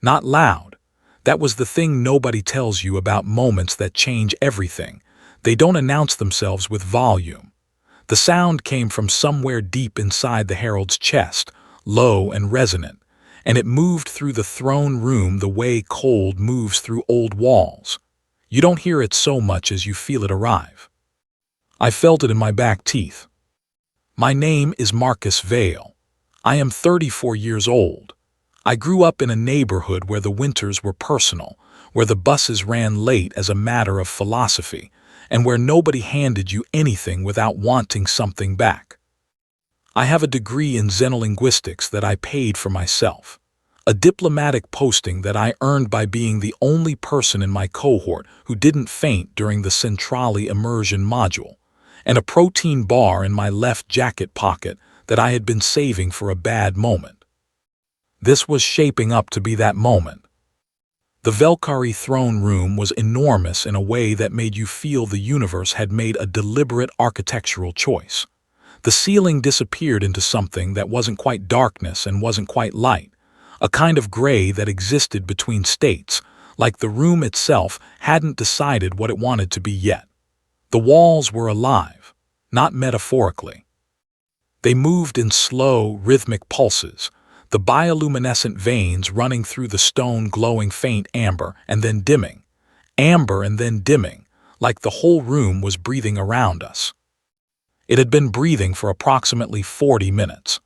Not loud. That was the thing nobody tells you about moments that change everything. They don't announce themselves with volume. The sound came from somewhere deep inside the herald's chest, low and resonant, and it moved through the throne room the way cold moves through old walls. You don't hear it so much as you feel it arrive. I felt it in my back teeth. My name is Marcus Vale. I am 34 years old. I grew up in a neighborhood where the winters were personal, where the buses ran late as a matter of philosophy, and where nobody handed you anything without wanting something back. I have a degree in xenolinguistics that I paid for myself, a diplomatic posting that I earned by being the only person in my cohort who didn't faint during the Centrali immersion module, and a protein bar in my left jacket pocket that I had been saving for a bad moment. This was shaping up to be that moment. The Velkari throne room was enormous in a way that made you feel the universe had made a deliberate architectural choice. The ceiling disappeared into something that wasn't quite darkness and wasn't quite light, a kind of gray that existed between states, like the room itself hadn't decided what it wanted to be yet. The walls were alive, not metaphorically. They moved in slow, rhythmic pulses, the bioluminescent veins running through the stone glowing faint amber and then dimming, like the whole room was breathing around us. It had been breathing for approximately 40 minutes.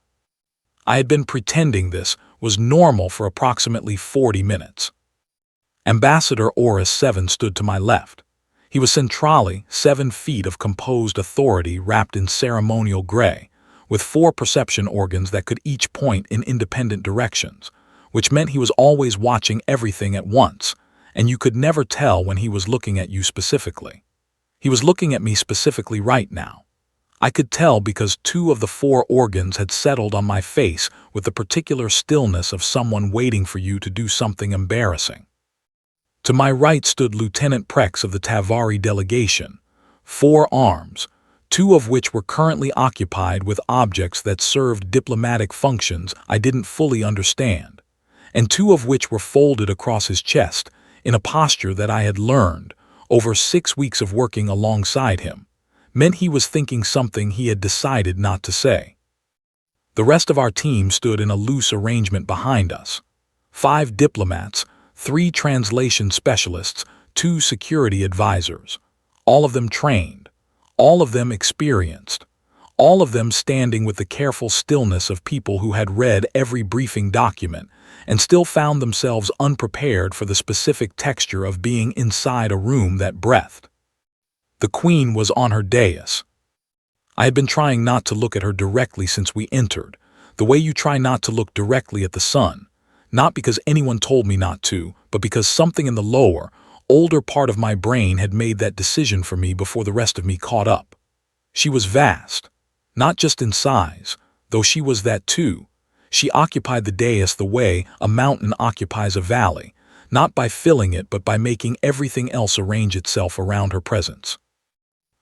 I had been pretending this was normal for approximately 40 minutes. Ambassador Oris 7 stood to my left. He was centrally 7 feet of composed authority wrapped in ceremonial gray, with 4 perception organs that could each point in independent directions, which meant he was always watching everything at once, and you could never tell when he was looking at you specifically. He was looking at me specifically right now. I could tell because 2 of the 4 organs had settled on my face with the particular stillness of someone waiting for you to do something embarrassing. To my right stood Lieutenant Prex of the Tavari delegation, 4 arms, 2 of which were currently occupied with objects that served diplomatic functions I didn't fully understand, and 2 of which were folded across his chest in a posture that I had learned, over 6 weeks of working alongside him, meant he was thinking something he had decided not to say. The rest of our team stood in a loose arrangement behind us. 5 diplomats, 3 translation specialists, 2 security advisors, all of them trained, all of them experienced, all of them standing with the careful stillness of people who had read every briefing document and still found themselves unprepared for the specific texture of being inside a room that breathed. The Queen was on her dais. I had been trying not to look at her directly since we entered, the way you try not to look directly at the sun, not because anyone told me not to, but because something in the lower, older part of my brain had made that decision for me before the rest of me caught up. She was vast, not just in size, though she was that too. She occupied the dais the way a mountain occupies a valley, not by filling it but by making everything else arrange itself around her presence.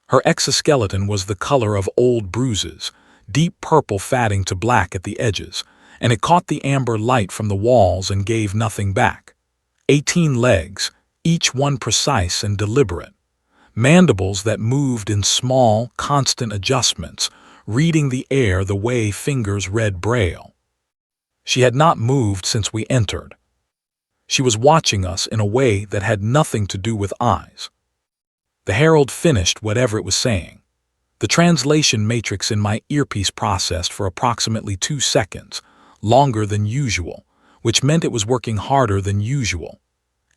Her exoskeleton was the color of old bruises, deep purple fatting to black at the edges, and it caught the amber light from the walls and gave nothing back. 18 legs, each one precise and deliberate. Mandibles that moved in small, constant adjustments, reading the air the way fingers read Braille. She had not moved since we entered. She was watching us in a way that had nothing to do with eyes. The herald finished whatever it was saying. The translation matrix in my earpiece processed for approximately 2 seconds, longer than usual, which meant it was working harder than usual.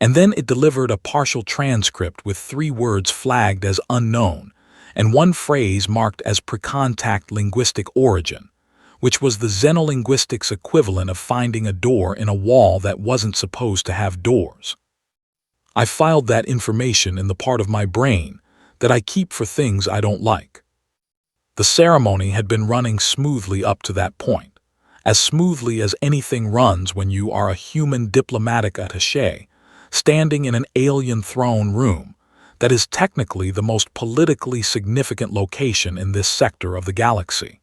And then it delivered a partial transcript with 3 words flagged as unknown and 1 phrase marked as pre-contact linguistic origin, which was the xenolinguistics equivalent of finding a door in a wall that wasn't supposed to have doors. I filed that information in the part of my brain that I keep for things I don't like. The ceremony had been running smoothly up to that point, as smoothly as anything runs when you are a human diplomatic attaché, standing in an alien throne room that is technically the most politically significant location in this sector of the galaxy.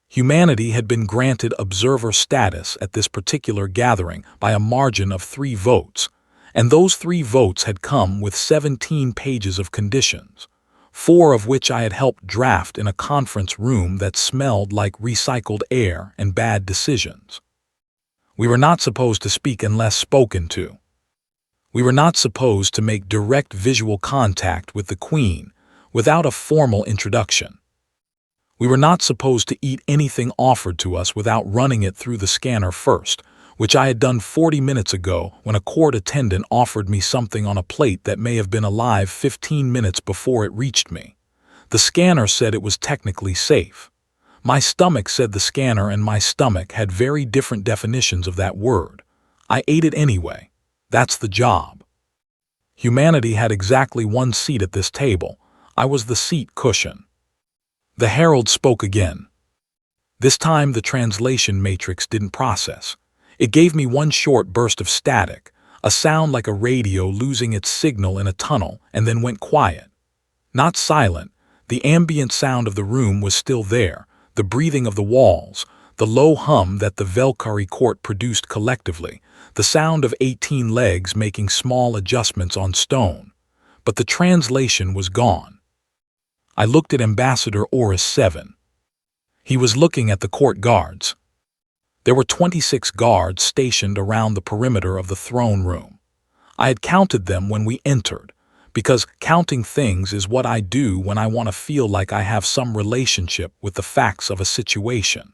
Humanity had been granted observer status at this particular gathering by a margin of 3 votes, and those 3 votes had come with 17 pages of conditions, 4 of which I had helped draft in a conference room that smelled like recycled air and bad decisions. We were not supposed to speak unless spoken to. We were not supposed to make direct visual contact with the Queen without a formal introduction. We were not supposed to eat anything offered to us without running it through the scanner first, which I had done 40 minutes ago when a court attendant offered me something on a plate that may have been alive 15 minutes before it reached me. The scanner said it was technically safe. My stomach said the scanner and my stomach had very different definitions of that word. I ate it anyway. That's the job. Humanity had exactly 1 seat at this table. I was the seat cushion. The herald spoke again. This time the translation matrix didn't process. It gave me 1 short burst of static, a sound like a radio losing its signal in a tunnel, and then went quiet. Not silent, the ambient sound of the room was still there, the breathing of the walls, the low hum that the Valkyrie court produced collectively, the sound of 18 legs making small adjustments on stone. But the translation was gone. I looked at Ambassador Oris 7. He was looking at the court guards. There were 26 guards stationed around the perimeter of the throne room. I had counted them when we entered, because counting things is what I do when I want to feel like I have some relationship with the facts of a situation.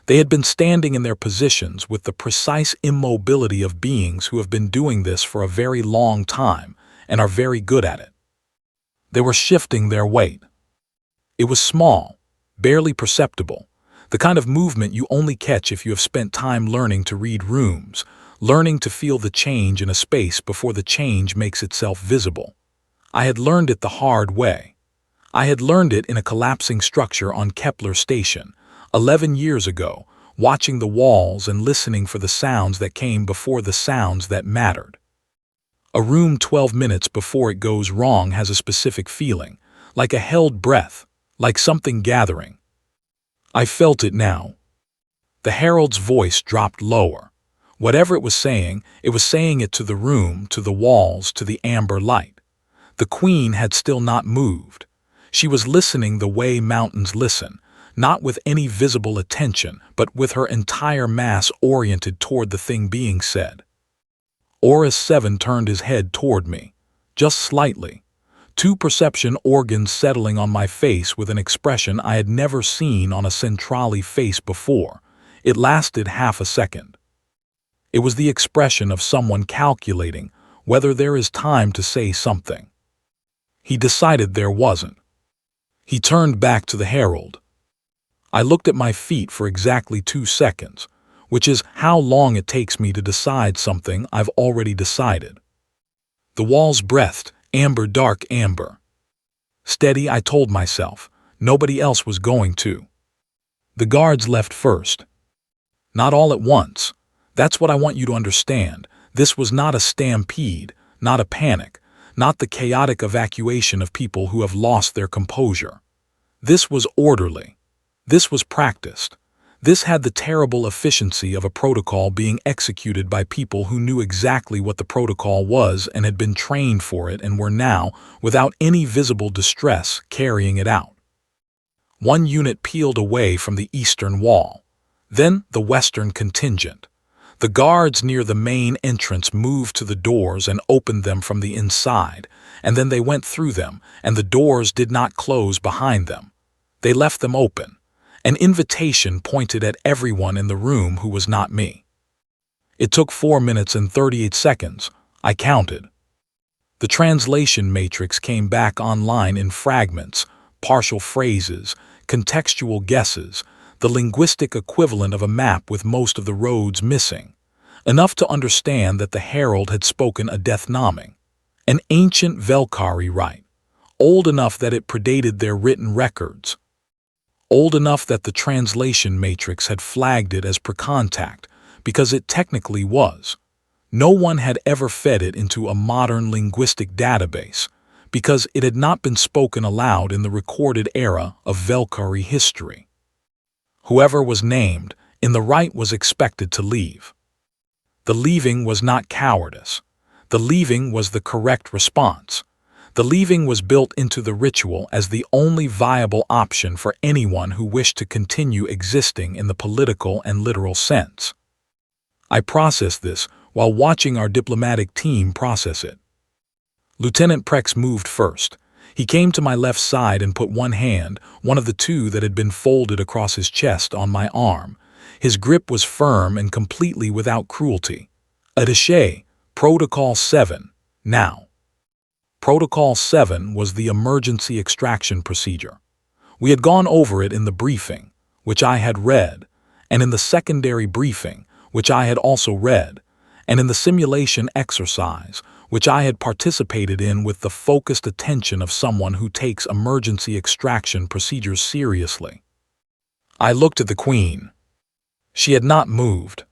They had been standing in their positions with the precise immobility of beings who have been doing this for a very long time and are very good at it. They were shifting their weight. It was small, barely perceptible, the kind of movement you only catch if you have spent time learning to read rooms, learning to feel the change in a space before the change makes itself visible. I had learned it the hard way. I had learned it in a collapsing structure on Kepler Station, 11 years ago, watching the walls and listening for the sounds that came before the sounds that mattered. A room 12 minutes before it goes wrong has a specific feeling, like a held breath, like something gathering. I felt it now. The herald's voice dropped lower. Whatever it was saying it to the room, to the walls, to the amber light. The Queen had still not moved. She was listening the way mountains listen, not with any visible attention, but with her entire mass oriented toward the thing being said. Oris 7 turned his head toward me, just slightly, 2 perception organs settling on my face with an expression I had never seen on a Centrali face before. It lasted half a second. It was the expression of someone calculating whether there is time to say something. He decided there wasn't. He turned back to the herald. I looked at my feet for exactly 2 seconds, which is how long it takes me to decide something I've already decided. The walls breathed, amber, dark amber. Steady, I told myself. Nobody else was going to. The guards left first. Not all at once. That's what I want you to understand. This was not a stampede, not a panic, not the chaotic evacuation of people who have lost their composure. This was orderly. This was practiced. This had the terrible efficiency of a protocol being executed by people who knew exactly what the protocol was and had been trained for it and were now, without any visible distress, carrying it out. 1 unit peeled away from the eastern wall. Then the western contingent. The guards near the main entrance moved to the doors and opened them from the inside, and then they went through them, and the doors did not close behind them. They left them open. An invitation pointed at everyone in the room who was not me. It took 4 minutes and 38 seconds. I counted. The translation matrix came back online in fragments, partial phrases, contextual guesses, the linguistic equivalent of a map with most of the roads missing, enough to understand that the herald had spoken a deathnoming, an ancient Valkyrie rite, old enough that it predated their written records, old enough that the translation matrix had flagged it as per-contact, because it technically was. No one had ever fed it into a modern linguistic database, because it had not been spoken aloud in the recorded era of Valkyrie history. Whoever was named in the right was expected to leave. The leaving was not cowardice. The leaving was the correct response. The leaving was built into the ritual as the only viable option for anyone who wished to continue existing in the political and literal sense. I processed this while watching our diplomatic team process it. Lieutenant Prex moved first. He came to my left side and put one hand, one of the two that had been folded across his chest, on my arm. His grip was firm and completely without cruelty. Attaché, Protocol 7, now. Protocol 7 was the emergency extraction procedure. We had gone over it in the briefing, which I had read, and in the secondary briefing, which I had also read, and in the simulation exercise, which I had participated in with the focused attention of someone who takes emergency extraction procedures seriously. I looked at the Queen. She had not moved.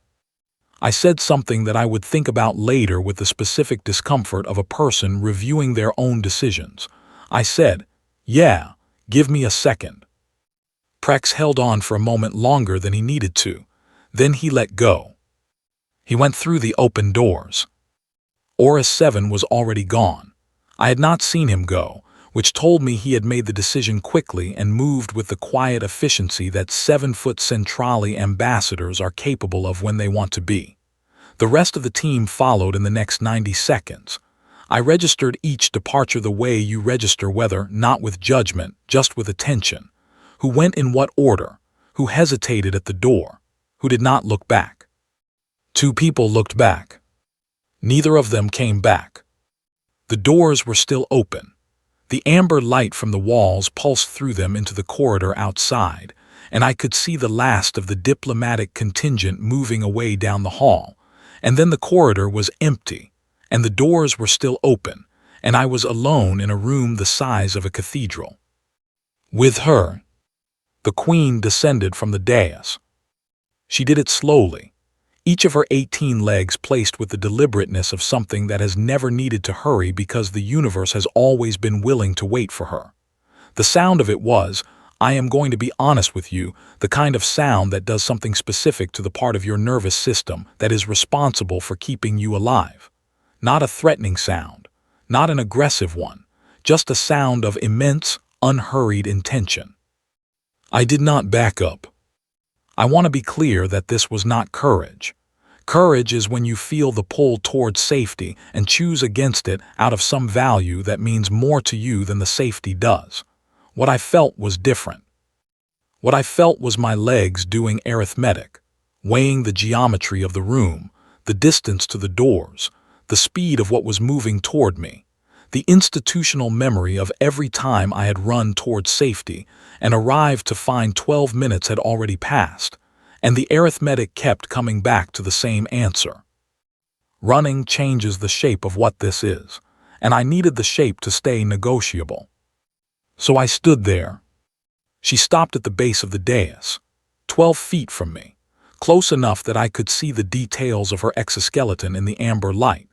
I said something that I would think about later with the specific discomfort of a person reviewing their own decisions. I said, "Yeah, give me a second." Prex held on for a moment longer than he needed to. Then he let go. He went through the open doors. Horus 7 was already gone. I had not seen him go, which told me he had made the decision quickly and moved with the quiet efficiency that 7-foot Centrali ambassadors are capable of when they want to be. The rest of the team followed in the next 90 seconds. I registered each departure the way you register weather, not with judgment, just with attention. Who went in what order, who hesitated at the door, who did not look back. 2 people looked back. Neither of them came back. The doors were still open. The amber light from the walls pulsed through them into the corridor outside, and I could see the last of the diplomatic contingent moving away down the hall. And then the corridor was empty, and the doors were still open, and I was alone in a room the size of a cathedral. With her, the Queen descended from the dais. She did it slowly, each of her 18 legs placed with the deliberateness of something that has never needed to hurry because the universe has always been willing to wait for her. The sound of it was, I am going to be honest with you, the kind of sound that does something specific to the part of your nervous system that is responsible for keeping you alive. Not a threatening sound, not an aggressive one, just a sound of immense, unhurried intention. I did not back up. I want to be clear that this was not courage. Courage is when you feel the pull towards safety and choose against it out of some value that means more to you than the safety does. What I felt was different. What I felt was my legs doing arithmetic, weighing the geometry of the room, the distance to the doors, the speed of what was moving toward me, the institutional memory of every time I had run towards safety and arrived to find 12 minutes had already passed, and the arithmetic kept coming back to the same answer. Running changes the shape of what this is, and I needed the shape to stay negotiable. So I stood there. She stopped at the base of the dais, 12 feet from me, close enough that I could see the details of her exoskeleton in the amber light,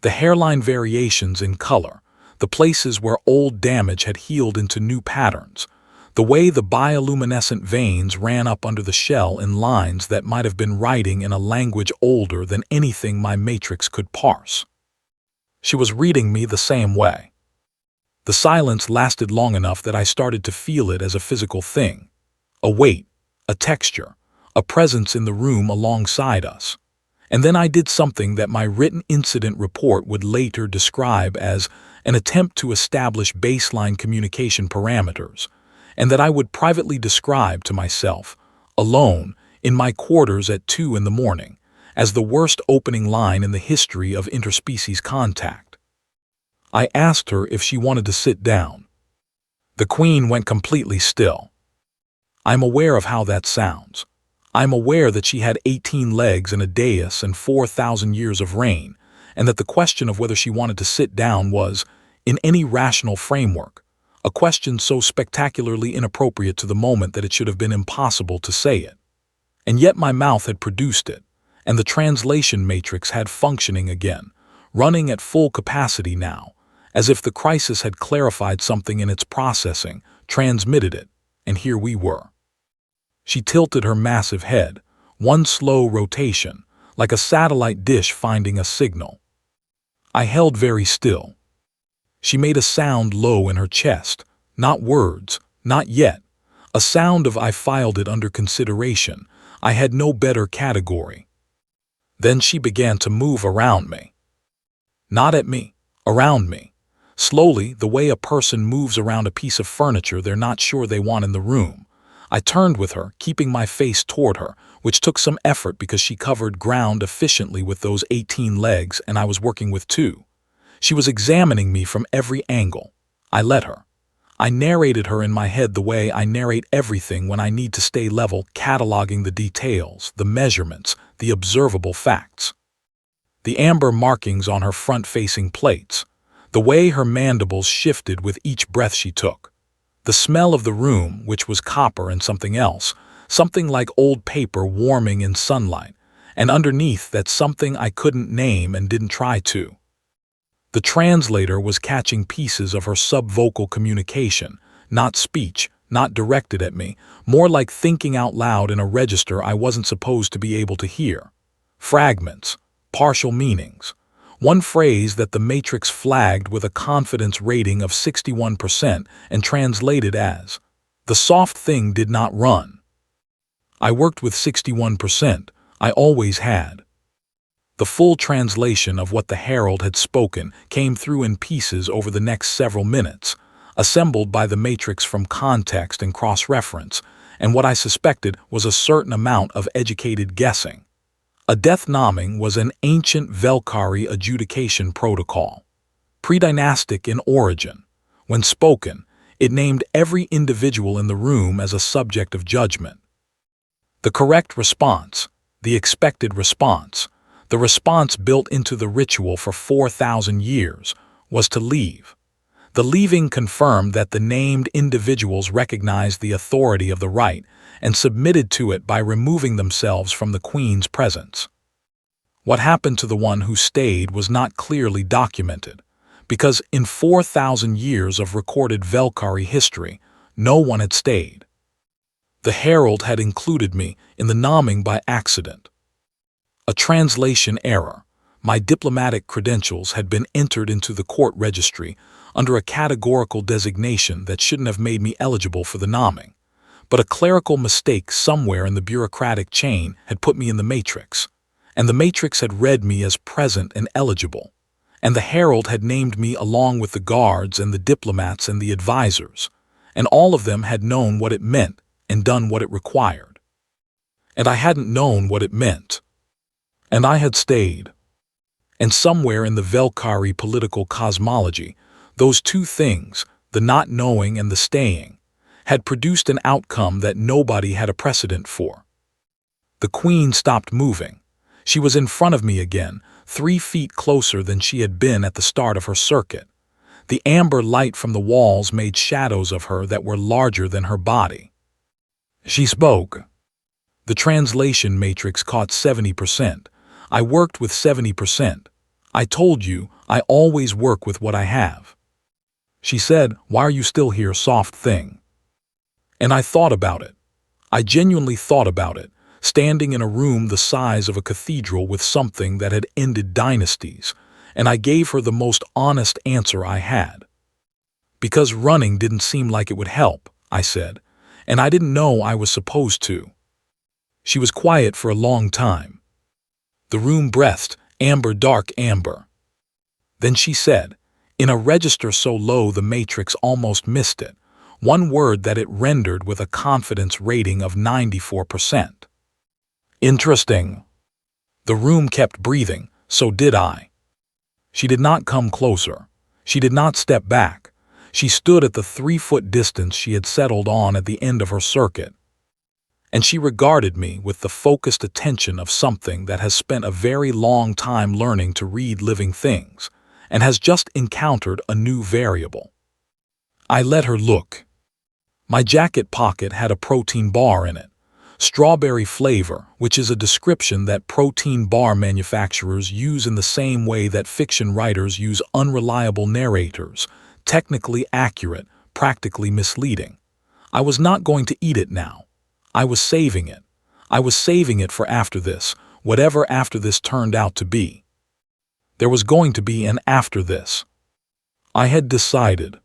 the hairline variations in color, the places where old damage had healed into new patterns, the way the bioluminescent veins ran up under the shell in lines that might have been writing in a language older than anything my matrix could parse. She was reading me the same way. The silence lasted long enough that I started to feel it as a physical thing, a weight, a texture, a presence in the room alongside us. And then I did something that my written incident report would later describe as an attempt to establish baseline communication parameters, and that I would privately describe to myself, alone, in my quarters at 2 in the morning, as the worst opening line in the history of interspecies contact. I asked her if she wanted to sit down. The Queen went completely still. I'm aware of how that sounds. I'm aware that she had 18 legs and a dais and 4,000 years of reign, and that the question of whether she wanted to sit down was, in any rational framework, a question so spectacularly inappropriate to the moment that it should have been impossible to say it. And yet my mouth had produced it, and the translation matrix had functioning again, running at full capacity now, as if the crisis had clarified something in its processing, transmitted it, and here we were. She tilted her massive head, one slow rotation, like a satellite dish finding a signal. I held very still. She made a sound low in her chest, not words, not yet. A sound of I filed it under consideration. I had no better category. Then she began to move around me. Not at me, around me. Slowly, the way a person moves around a piece of furniture they're not sure they want in the room. I turned with her, keeping my face toward her, which took some effort because she covered ground efficiently with those 18 legs and I was working with 2. She was examining me from every angle. I let her. I narrated her in my head the way I narrate everything when I need to stay level, cataloging the details, the measurements, the observable facts. The amber markings on her front-facing plates, the way her mandibles shifted with each breath she took, the smell of the room, which was copper and something else, something like old paper warming in sunlight, and underneath that something I couldn't name and didn't try to. The translator was catching pieces of her subvocal communication, not speech, not directed at me, more like thinking out loud in a register I wasn't supposed to be able to hear. Fragments, partial meanings. One phrase that the Matrix flagged with a confidence rating of 61% and translated as, "The soft thing did not run." I worked with 61%. I always had. The full translation of what the Herald had spoken came through in pieces over the next several minutes, assembled by the Matrix from context and cross-reference, and what I suspected was a certain amount of educated guessing. A death naming was an ancient Velkari adjudication protocol, pre-dynastic in origin. When spoken, it named every individual in the room as a subject of judgment. The correct response, the expected response, the response built into the ritual for 4,000 years, was to leave. The leaving confirmed that the named individuals recognized the authority of the rite and submitted to it by removing themselves from the Queen's presence. What happened to the one who stayed was not clearly documented, because in 4,000 years of recorded Velkari history, no one had stayed. The Herald had included me in the naming by accident. A translation error. My diplomatic credentials had been entered into the court registry under a categorical designation that shouldn't have made me eligible for the naming. But a clerical mistake somewhere in the bureaucratic chain had put me in the Matrix, and the Matrix had read me as present and eligible, and the Herald had named me along with the guards and the diplomats and the advisors, and all of them had known what it meant and done what it required. And I hadn't known what it meant. And I had stayed. And somewhere in the Velkari political cosmology, those two things, the not knowing and the staying, had produced an outcome that nobody had a precedent for. The Queen stopped moving. She was in front of me again, 3 feet closer than she had been at the start of her circuit. The amber light from the walls made shadows of her that were larger than her body. She spoke. The translation matrix caught 70%. I worked with 70%. I told you, I always work with what I have. She said, "Why are you still here, soft thing?" And I thought about it. I genuinely thought about it, standing in a room the size of a cathedral with something that had ended dynasties, and I gave her the most honest answer I had. Because running didn't seem like it would help, I said, and I didn't know I was supposed to. She was quiet for a long time. The room breathed, amber, dark amber. Then she said, in a register so low the matrix almost missed it, one word that it rendered with a confidence rating of 94%. Interesting. The room kept breathing, so did I. She did not come closer. She did not step back. She stood at the 3-foot distance she had settled on at the end of her circuit. And she regarded me with the focused attention of something that has spent a very long time learning to read living things, and has just encountered a new variable. I let her look. My jacket pocket had a protein bar in it. Strawberry flavor, which is a description that protein bar manufacturers use in the same way that fiction writers use unreliable narrators, technically accurate, practically misleading. I was not going to eat it now. I was saving it. I was saving it for after this, whatever after this turned out to be. There was going to be an after this. I had decided.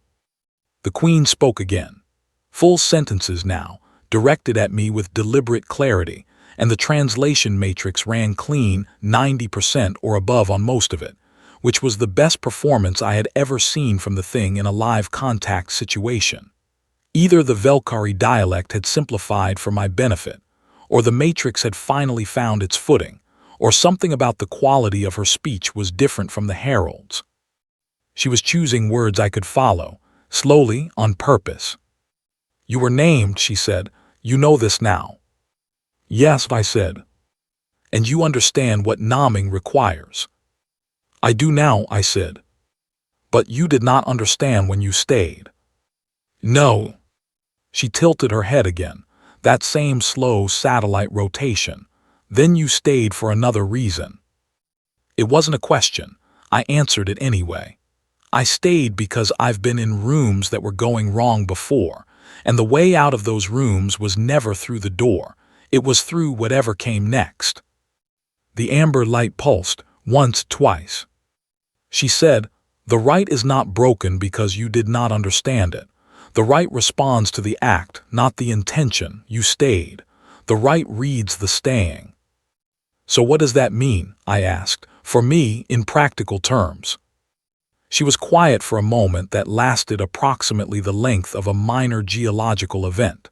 The Queen spoke again. Full sentences now, directed at me with deliberate clarity, and the translation matrix ran clean 90% or above on most of it, which was the best performance I had ever seen from the thing in a live contact situation. Either the Velkari dialect had simplified for my benefit, or the matrix had finally found its footing, or something about the quality of her speech was different from the herald's. She was choosing words I could follow, slowly, on purpose. "You were named," she said. "You know this now." "Yes," I said. "And you understand what naming requires." "I do now," I said. "But you did not understand when you stayed." "No." She tilted her head again, that same slow satellite rotation. "Then you stayed for another reason." It wasn't a question. I answered it anyway. I stayed because I've been in rooms that were going wrong before, and the way out of those rooms was never through the door. It was through whatever came next. The amber light pulsed, once, twice. She said, "The right is not broken because you did not understand it. The right responds to the act, not the intention. You stayed. The right reads the staying." "So what does that mean?" I asked, "for me, in practical terms." She was quiet for a moment that lasted approximately the length of a minor geological event.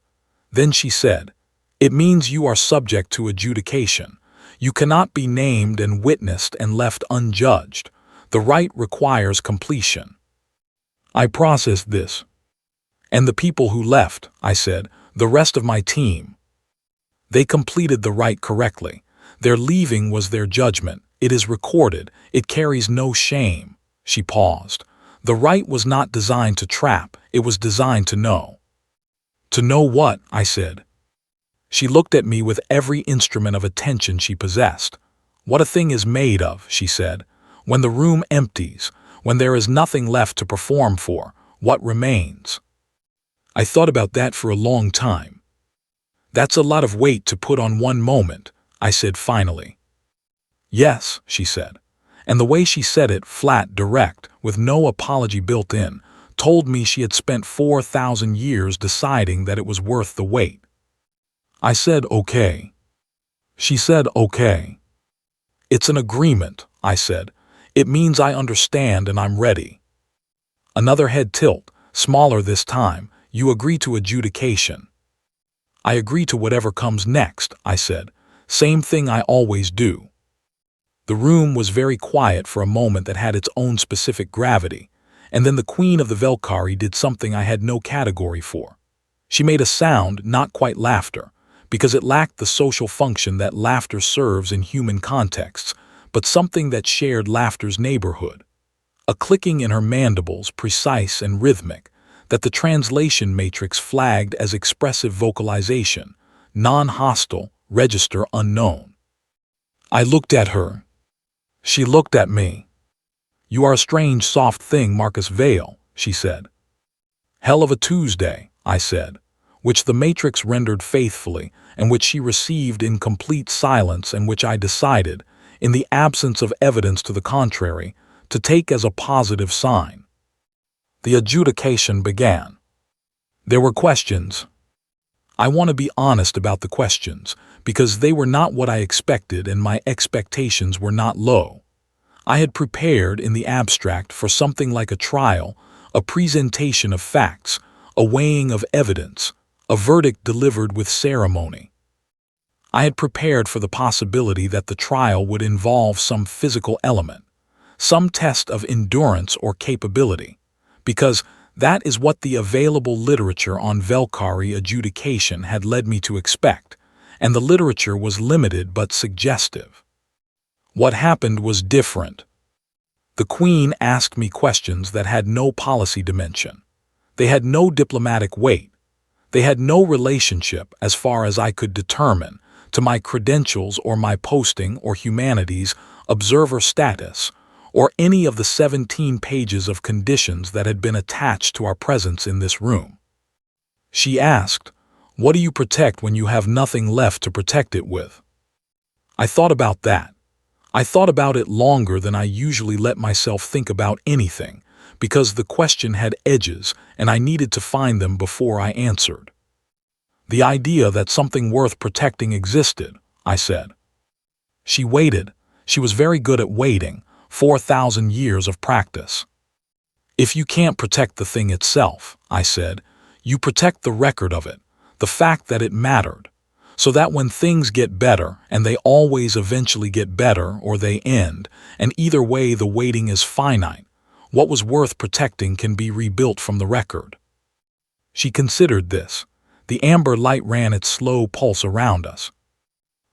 Then she said, "It means you are subject to adjudication. You cannot be named and witnessed and left unjudged. The right requires completion." I processed this. "And the people who left," I said, "the rest of my team." "They completed the right correctly. Their leaving was their judgment. It is recorded. It carries no shame." She paused. "The right was not designed to trap. It was designed to know." "To know what?" I said. She looked at me with every instrument of attention she possessed. "What a thing is made of," she said. "When the room empties, when there is nothing left to perform for, what remains?" I thought about that for a long time. "That's a lot of weight to put on one moment," I said finally. "Yes," she said. And the way she said it, flat, direct, with no apology built in, told me she had spent 4,000 years deciding that it was worth the wait. I said, "Okay." She said, "Okay." "It's an agreement," I said. "It means I understand and I'm ready." Another head tilt, smaller this time. "You agree to adjudication." "I agree to whatever comes next," I said. "Same thing I always do." The room was very quiet for a moment that had its own specific gravity, and then the Queen of the Velkari did something I had no category for. She made a sound, not quite laughter, because it lacked the social function that laughter serves in human contexts, but something that shared laughter's neighborhood. A clicking in her mandibles, precise and rhythmic, that the translation matrix flagged as expressive vocalization, non-hostile, register unknown. I looked at her. She looked at me. "You are a strange, soft thing, Marcus Vale," she said. "Hell of a Tuesday," I said, which the matrix rendered faithfully and which she received in complete silence and which I decided, in the absence of evidence to the contrary, to take as a positive sign. The adjudication began. There were questions. I want to be honest about the questions, because they were not what I expected and my expectations were not low. I had prepared in the abstract for something like a trial, a presentation of facts, a weighing of evidence, a verdict delivered with ceremony. I had prepared for the possibility that the trial would involve some physical element, some test of endurance or capability, because that is what the available literature on Velkari adjudication had led me to expect, and the literature was limited but suggestive. What happened was different. The Queen asked me questions that had no policy dimension. They had no diplomatic weight. They had no relationship, as far as I could determine, to my credentials or my posting or humanities observer status, or any of the 17 pages of conditions that had been attached to our presence in this room. She asked, What do you protect when you have nothing left to protect it with? I thought about that. I thought about it longer than I usually let myself think about anything, because the question had edges and I needed to find them before I answered. The idea that something worth protecting existed, I said. She waited. She was very good at waiting, 4,000 years of practice. If you can't protect the thing itself, I said, you protect the record of it, the fact that it mattered, so that when things get better, and they always eventually get better or they end, and either way the waiting is finite, what was worth protecting can be rebuilt from the record. She considered this. The amber light ran its slow pulse around us.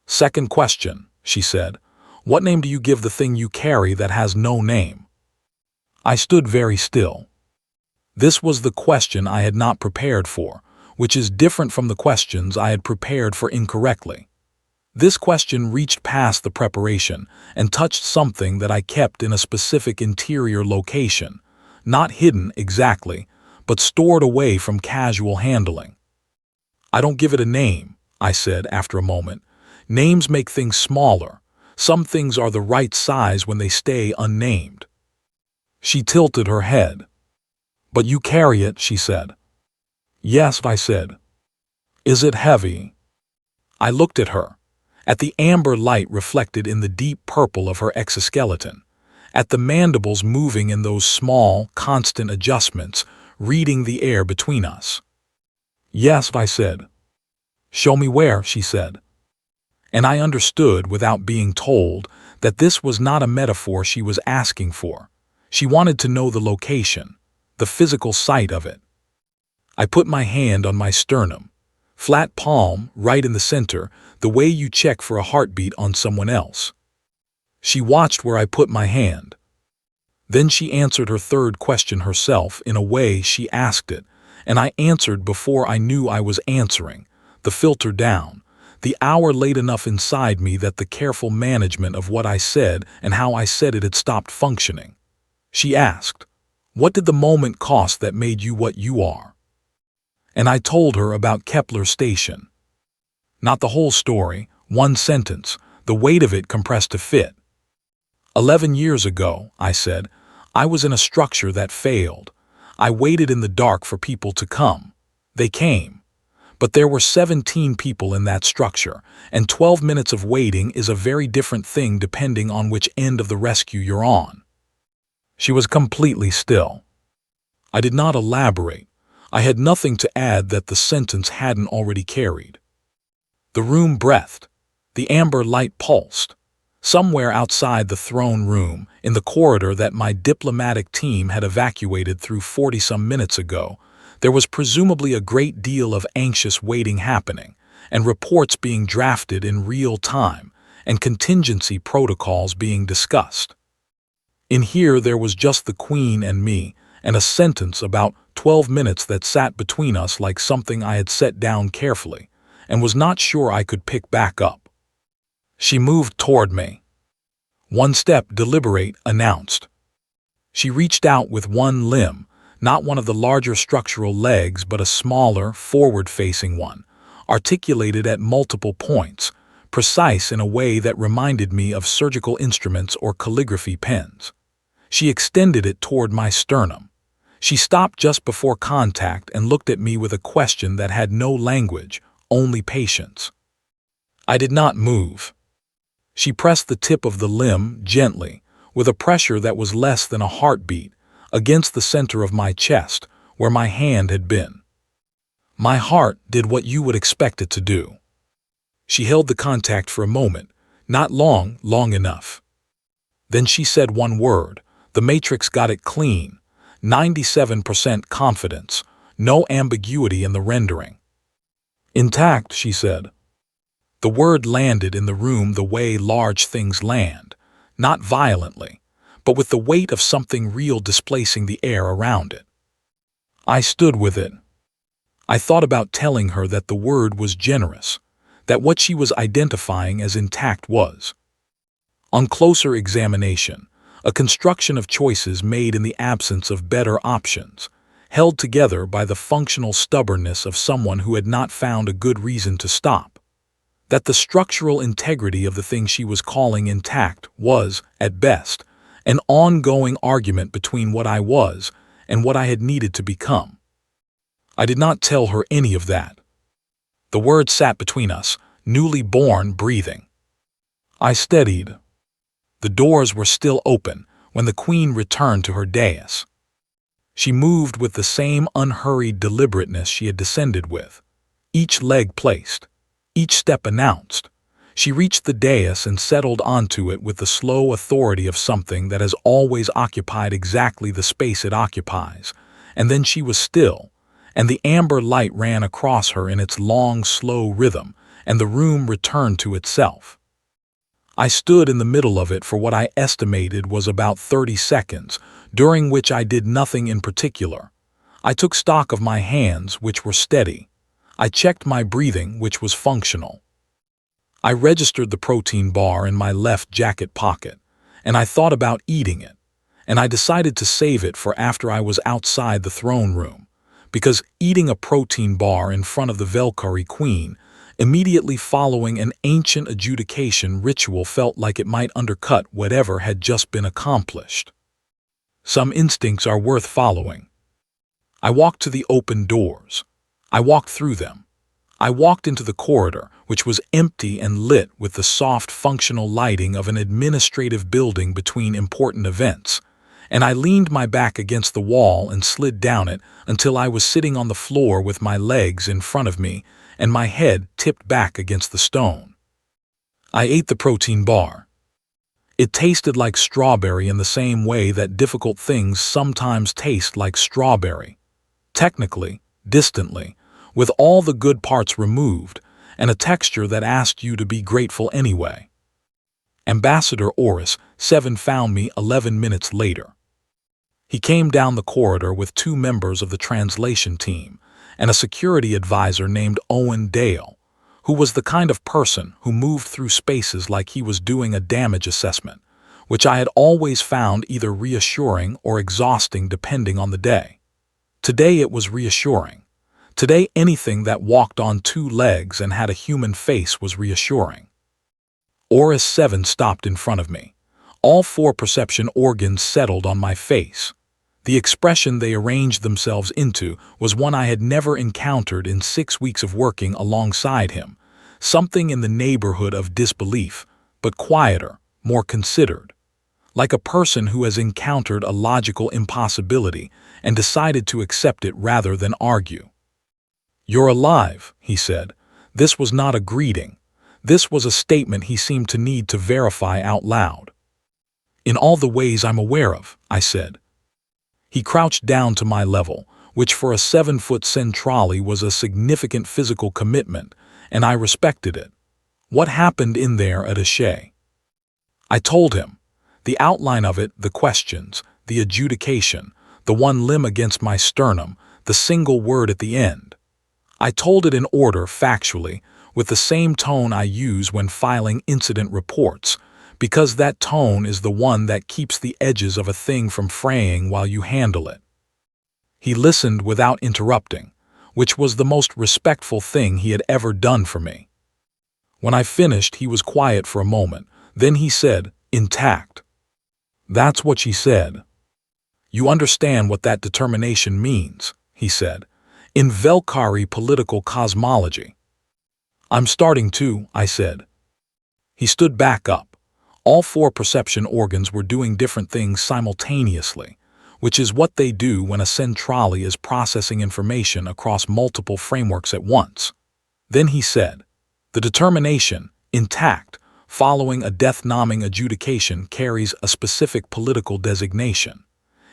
Second question, she said. What name do you give the thing you carry that has no name? I stood very still. This was the question I had not prepared for, which is different from the questions I had prepared for incorrectly. This question reached past the preparation and touched something that I kept in a specific interior location, not hidden exactly, but stored away from casual handling. I don't give it a name, I said after a moment. Names make things smaller. Some things are the right size when they stay unnamed. She tilted her head. But you carry it, she said. Yes, I said. Is it heavy? I looked at her, at the amber light reflected in the deep purple of her exoskeleton, at the mandibles moving in those small, constant adjustments, reading the air between us. Yes, I said. Show me where, she said. And I understood, without being told, that this was not a metaphor she was asking for. She wanted to know the location, the physical site of it. I put my hand on my sternum, flat palm, right in the center, the way you check for a heartbeat on someone else. She watched where I put my hand. Then she answered her third question herself in a way she asked it, and I answered before I knew I was answering, the filter down, the hour late enough inside me that the careful management of what I said and how I said it had stopped functioning. She asked, what did the moment cost that made you what you are? And I told her about Kepler Station. Not the whole story, one sentence, the weight of it compressed to fit. 11 years ago, I said, I was in a structure that failed. I waited in the dark for people to come. They came. But there were 17 people in that structure, and 12 minutes of waiting is a very different thing depending on which end of the rescue you're on. She was completely still. I did not elaborate. I had nothing to add that the sentence hadn't already carried. The room breathed. The amber light pulsed. Somewhere outside the throne room, in the corridor that my diplomatic team had evacuated through 40-some minutes ago, there was presumably a great deal of anxious waiting happening, and reports being drafted in real time, and contingency protocols being discussed. In here there was just the Queen and me, and a sentence about 12 minutes that sat between us like something I had set down carefully, and was not sure I could pick back up. She moved toward me. One step, deliberate, announced. She reached out with one limb, not one of the larger structural legs but a smaller, forward-facing one, articulated at multiple points, precise in a way that reminded me of surgical instruments or calligraphy pens. She extended it toward my sternum. She stopped just before contact and looked at me with a question that had no language, only patience. I did not move. She pressed the tip of the limb gently, with a pressure that was less than a heartbeat, against the center of my chest, where my hand had been. My heart did what you would expect it to do. She held the contact for a moment, not long enough. Then she said one word. The matrix got it clean, 97% confidence, no ambiguity in the rendering. Intact, she said. The word landed in the room the way large things land, not violently, but with the weight of something real displacing the air around it. I stood with it. I thought about telling her that the word was generous, that what she was identifying as intact was. On closer examination, a construction of choices made in the absence of better options, held together by the functional stubbornness of someone who had not found a good reason to stop. That the structural integrity of the thing she was calling intact was, at best, an ongoing argument between what I was and what I had needed to become. I did not tell her any of that. The words sat between us, newly born breathing. I steadied. The doors were still open when the Queen returned to her dais. She moved with the same unhurried deliberateness she had descended with, each leg placed, each step announced. She reached the dais and settled onto it with the slow authority of something that has always occupied exactly the space it occupies, and then she was still, and the amber light ran across her in its long, slow rhythm, and the room returned to itself. I stood in the middle of it for what I estimated was about 30 seconds, during which I did nothing in particular. I took stock of my hands, which were steady. I checked my breathing, which was functional. I registered the protein bar in my left jacket pocket, and I thought about eating it, and I decided to save it for after I was outside the throne room, because eating a protein bar in front of the Valkyrie Queen immediately following an ancient adjudication ritual felt like it might undercut whatever had just been accomplished. Some instincts are worth following. I walked to the open doors. I walked through them. I walked into the corridor, which was empty and lit with the soft functional lighting of an administrative building between important events, and I leaned my back against the wall and slid down it until I was sitting on the floor with my legs in front of me and my head tipped back against the stone. I ate the protein bar. It tasted like strawberry in the same way that difficult things sometimes taste like strawberry. Technically, distantly, with all the good parts removed, and a texture that asked you to be grateful anyway. Ambassador Oris 7 found me 11 minutes later. He came down the corridor with 2 members of the translation team and a security advisor named Owen Dale, who was the kind of person who moved through spaces like he was doing a damage assessment, which I had always found either reassuring or exhausting depending on the day. Today it was reassuring. Today anything that walked on 2 legs and had a human face was reassuring. Oris 7 stopped in front of me. All 4 perception organs settled on my face. The expression they arranged themselves into was one I had never encountered in 6 weeks of working alongside him, something in the neighborhood of disbelief, but quieter, more considered. Like a person who has encountered a logical impossibility and decided to accept it rather than argue. "You're alive," he said. This was not a greeting. This was a statement he seemed to need to verify out loud. "In all the ways I'm aware of," I said. He crouched down to my level, which for a 7-foot centrale was a significant physical commitment, and I respected it. What happened in there at HFY? I told him. The outline of it, the questions, the adjudication, the 1 limb against my sternum, the single word at the end. I told it in order, factually, with the same tone I use when filing incident reports, because that tone is the one that keeps the edges of a thing from fraying while you handle it. He listened without interrupting, which was the most respectful thing he had ever done for me. When I finished, he was quiet for a moment. Then he said, "Intact." "That's what she said." "You understand what that determination means," he said, "in Valkyrie political cosmology." "I'm starting to," I said. He stood back up. All 4 perception organs were doing different things simultaneously, which is what they do when a centrale is processing information across multiple frameworks at once. Then he said, "The determination, intact, following a death-numbing adjudication carries a specific political designation.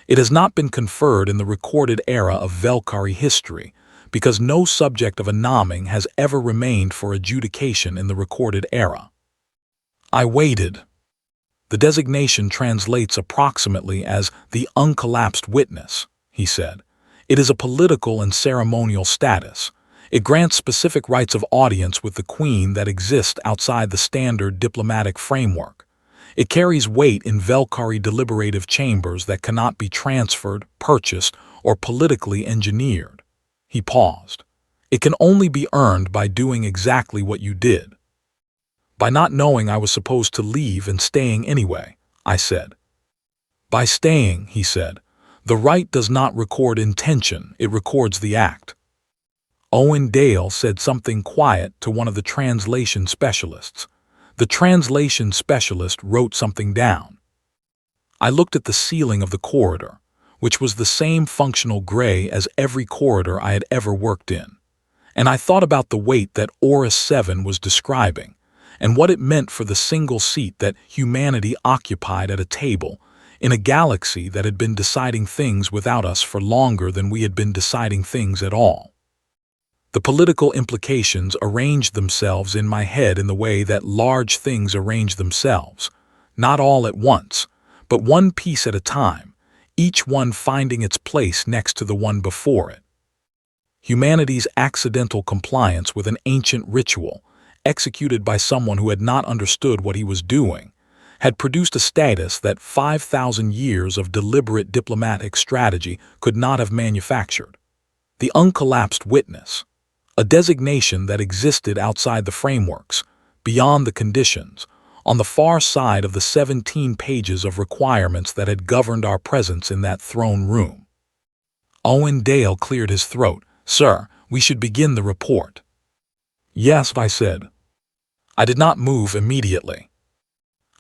It has not been conferred in the recorded era of Valkyrie history, because no subject of a numbing has ever remained for adjudication in the recorded era." I waited. "The designation translates approximately as the uncollapsed witness," he said. "It is a political and ceremonial status. It grants specific rights of audience with the Queen that exist outside the standard diplomatic framework. It carries weight in Valkyrie deliberative chambers that cannot be transferred, purchased, or politically engineered. He paused. It can only be earned by doing exactly what you did. By not knowing I was supposed to leave and staying anyway, I said. By staying, he said. The right does not record intention, it records the act. Owen Dale said something quiet to one of the translation specialists. The translation specialist wrote something down. I looked at the ceiling of the corridor, which was the same functional gray as every corridor I had ever worked in, and I thought about the weight that Aura 7 was describing, and what it meant for the single seat that humanity occupied at a table in a galaxy that had been deciding things without us for longer than we had been deciding things at all. The political implications arranged themselves in my head in the way that large things arrange themselves, not all at once, but one piece at a time, each one finding its place next to the one before it. Humanity's accidental compliance with an ancient ritual, executed by someone who had not understood what he was doing, had produced a status that 5,000 years of deliberate diplomatic strategy could not have manufactured. The uncollapsed witness, a designation that existed outside the frameworks, beyond the conditions, on the far side of the 17 pages of requirements that had governed our presence in that throne room. Owen Dale cleared his throat. "Sir, we should begin the report." "Yes," I said. I did not move immediately.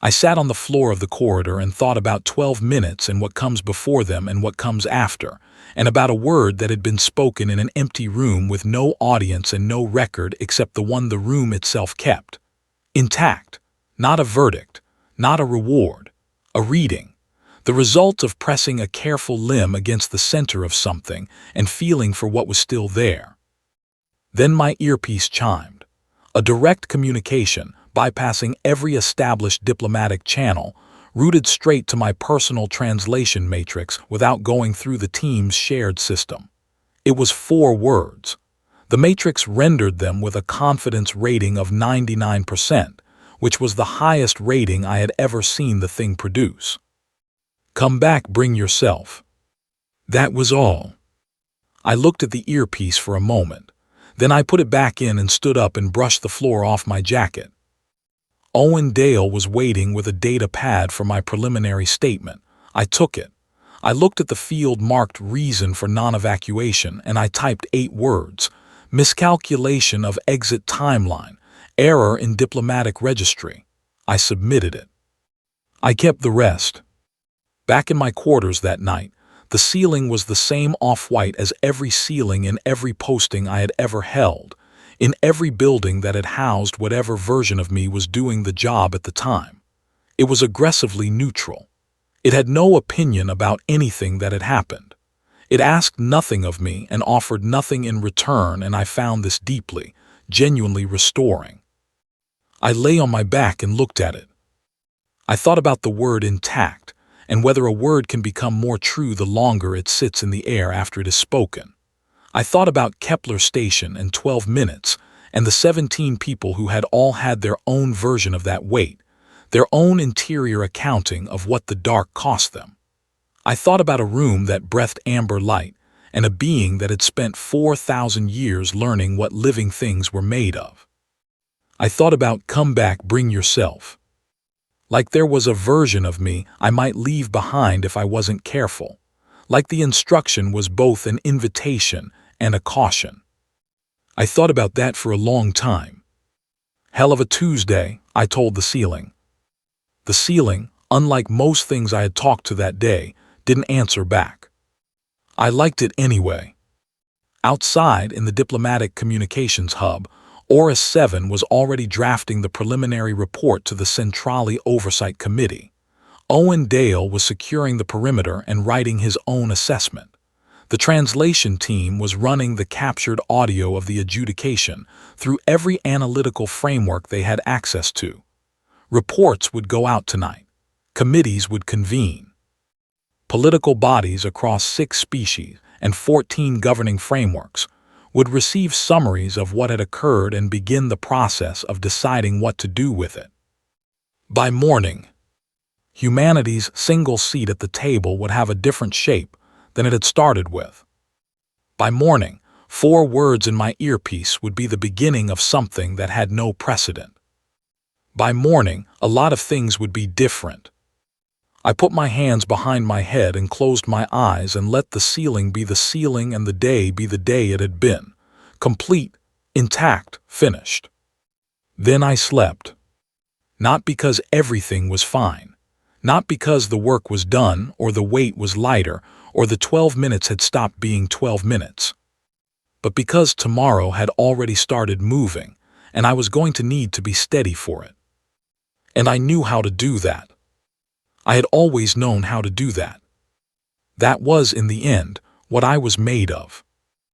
I sat on the floor of the corridor and thought about 12 minutes and what comes before them and what comes after, and about a word that had been spoken in an empty room with no audience and no record except the one the room itself kept. Intact, not a verdict, not a reward, a reading, the result of pressing a careful limb against the center of something and feeling for what was still there. Then my earpiece chimed. A direct communication, bypassing every established diplomatic channel, routed straight to my personal translation matrix without going through the team's shared system. It was 4 words. The matrix rendered them with a confidence rating of 99%, which was the highest rating I had ever seen the thing produce. "Come back, bring yourself." That was all. I looked at the earpiece for a moment. Then I put it back in and stood up and brushed the floor off my jacket. Owen Dale was waiting with a data pad for my preliminary statement. I took it. I looked at the field marked reason for non-evacuation and I typed 8 words. Miscalculation of exit timeline. Error in diplomatic registry. I submitted it. I kept the rest. Back in my quarters that night, the ceiling was the same off-white as every ceiling in every posting I had ever held, in every building that had housed whatever version of me was doing the job at the time. It was aggressively neutral. It had no opinion about anything that had happened. It asked nothing of me and offered nothing in return, and I found this deeply, genuinely restoring. I lay on my back and looked at it. I thought about the word intact, and whether a word can become more true the longer it sits in the air after it is spoken. I thought about Kepler Station and 12 minutes, and the 17 people who had all had their own version of that weight, their own interior accounting of what the dark cost them. I thought about a room that breathed amber light, and a being that had spent 4,000 years learning what living things were made of. I thought about come back, bring yourself. Like there was a version of me I might leave behind if I wasn't careful. Like the instruction was both an invitation and a caution. I thought about that for a long time. "Hell of a Tuesday," I told the ceiling. The ceiling, unlike most things I had talked to that day, didn't answer back. I liked it anyway. Outside, in the diplomatic communications hub, Aura 7 was already drafting the preliminary report to the Centrale Oversight Committee. Owen Dale was securing the perimeter and writing his own assessment. The translation team was running the captured audio of the adjudication through every analytical framework they had access to. Reports would go out tonight. Committees would convene. Political bodies across 6 species and 14 governing frameworks would receive summaries of what had occurred and begin the process of deciding what to do with it. By morning, Humanity's single seat at the table would have a different shape than it had started with. By morning, 4 words in my earpiece would be the beginning of something that had no precedent. By morning, a lot of things would be different. I put my hands behind my head and closed my eyes and let the ceiling be the ceiling and the day be the day it had been. Complete, intact, finished. Then I slept. Not because everything was fine. Not because the work was done or the weight was lighter or the 12 minutes had stopped being 12 minutes. But because tomorrow had already started moving and I was going to need to be steady for it. And I knew how to do that. I had always known how to do that. That was, in the end, what I was made of.